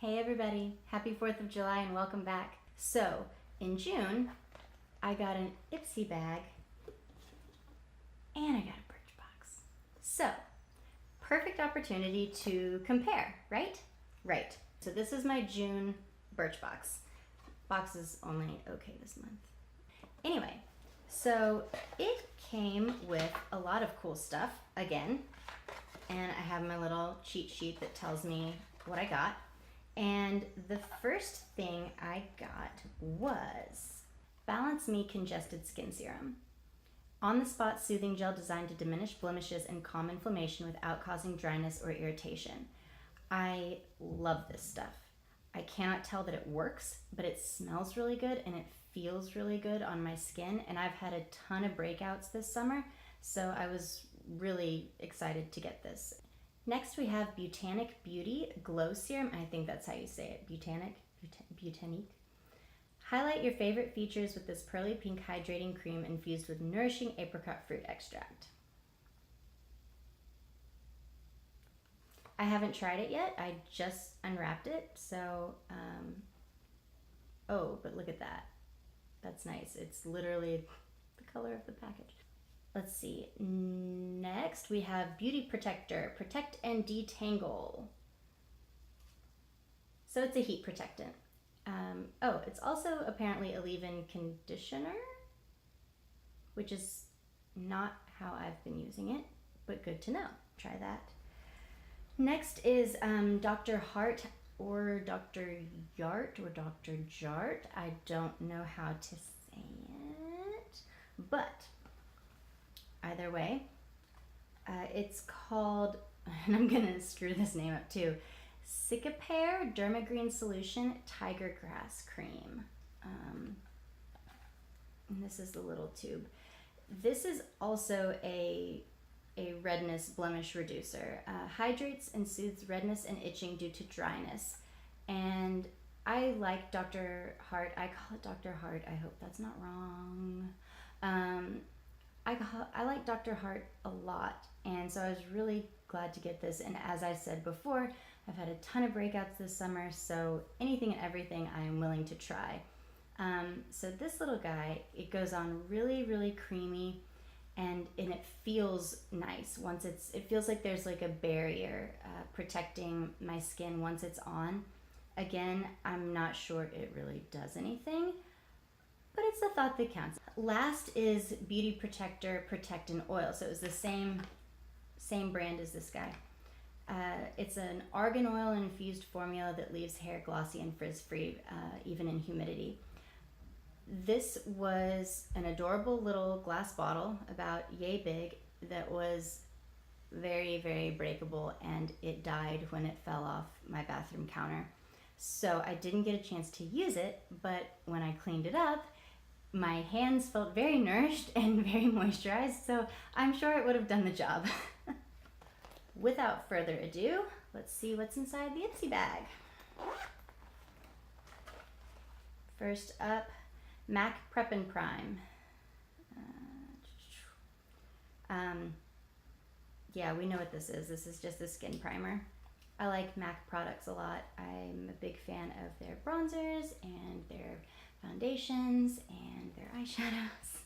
Hey everybody, happy 4th of July and welcome back. So, in June, I got an Ipsy bag and I got a Birchbox. So, perfect opportunity to compare, right? Right. So this is my June Birchbox. Box is only okay this month. Anyway, so it came with a lot of cool stuff, again, and I have my little cheat sheet that tells me what I got. And the first thing I got was Balance Me Congested Skin Serum. On the spot soothing gel designed to diminish blemishes and calm inflammation without causing dryness or irritation. I love this stuff. I cannot tell that it works, but it smells really good and it feels really good on my skin. And I've had a ton of breakouts this summer, so I was really excited to get this. Next we have Botanic Beauty Glow Serum. I think that's how you say it. Botanique. Highlight your favorite features with this pearly pink hydrating cream infused with nourishing apricot fruit extract. I haven't tried it yet. I just unwrapped it. So, oh, but look at that. That's nice. It's literally the color of the package. Let's see. Next, we have Beauty Protector, Protect and Detangle. So it's a heat protectant. Oh, it's also apparently a leave-in conditioner, which is not how I've been using it, but good to know. Try that. Next is Dr. Hart or Dr. Yart or Dr. Jart. I don't know how to say it, but either way, it's called, and I'm gonna screw this name up too, Cicapair Dermagreen Solution Tiger Grass Cream. And this is the little tube. This is also a redness blemish reducer. Hydrates and soothes redness and itching due to dryness. And I like Dr. Hart. I call it Dr. Hart. I hope that's not wrong. I like Dr. Hart a lot, and so I was really glad to get this. And as I said before, I've had a ton of breakouts this summer, so anything and everything I am willing to try. So this little guy, it goes on really, really creamy, and it feels nice. It feels like there's like a barrier protecting my skin once it's on. Again, I'm not sure it really does anything, but it's the thought that counts. Last is Beauty Protector Protect and Oil. So it was the same brand as this guy. It's an argan oil infused formula that leaves hair glossy and frizz-free, even in humidity. This was an adorable little glass bottle, about yay big, that was very, very breakable, and it died when it fell off my bathroom counter. So I didn't get a chance to use it, but when I cleaned it up, my hands felt very nourished and very moisturized, so I'm sure it would have done the job. Without further ado, let's see what's inside the Ipsy bag. First up, MAC Prep and Prime. Yeah, we know what this is. This is just a skin primer. I like MAC products a lot. I'm a big fan of their bronzers and their foundations and their eyeshadows.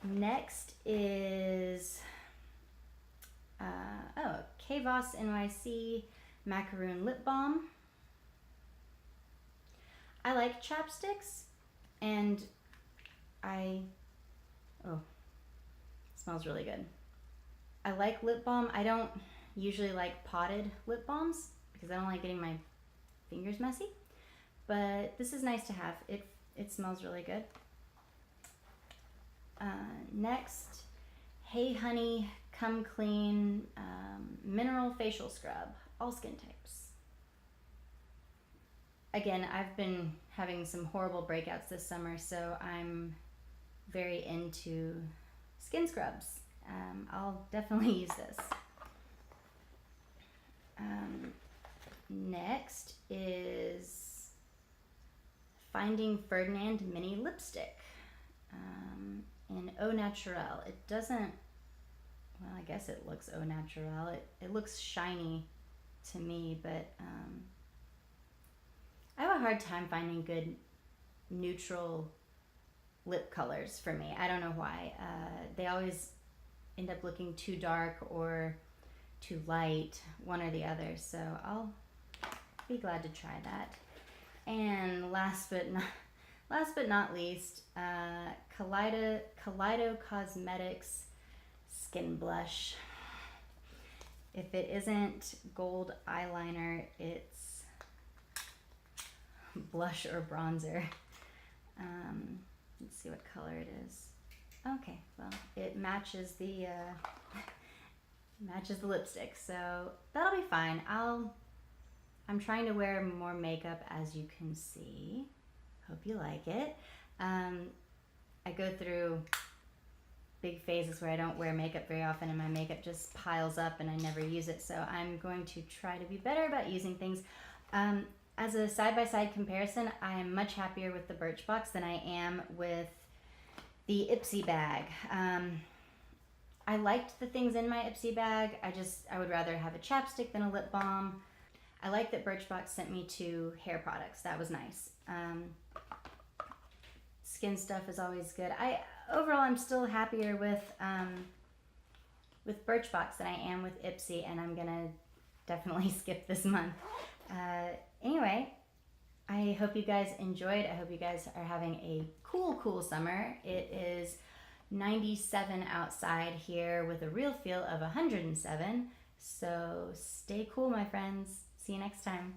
Next is Kvoss NYC Macaroon Lip Balm. I like chapsticks, and it smells really good. I like lip balm. I don't usually like potted lip balms because I don't like getting my fingers messy, but this is nice to have. It smells really good. Next, Hey Honey Come Clean Mineral Facial Scrub, all skin types. Again, I've been having some horrible breakouts this summer, so I'm very into skin scrubs. I'll definitely use this. Next is Finding Ferdinand Mini Lipstick in Au Naturel. It doesn't, well, I guess it looks au naturel. It looks shiny to me, but I have a hard time finding good neutral lip colors for me. I don't know why. They always end up looking too dark or too light, one or the other. So I'll be glad to try that. And last but not least, Kaleido Cosmetics Skin Blush. If it isn't gold eyeliner, it's blush or bronzer. Let's see what color it is. Okay, well, it matches the lipstick, so that'll be fine. I'm trying to wear more makeup, as you can see. Hope you like it. I go through big phases where I don't wear makeup very often and my makeup just piles up and I never use it, so I'm going to try to be better about using things. As a side-by-side comparison, I am much happier with the Birchbox than I am with the Ipsy bag. I liked the things in my Ipsy bag. I would rather have a chapstick than a lip balm. I like that Birchbox sent me 2 hair products. That was nice. Skin stuff is always good. Overall, I'm still happier with Birchbox than I am with Ipsy, and I'm gonna definitely skip this month. Anyway, I hope you guys enjoyed. I hope you guys are having a cool summer. It is 97 outside here with a real feel of 107. So stay cool, my friends. See you next time.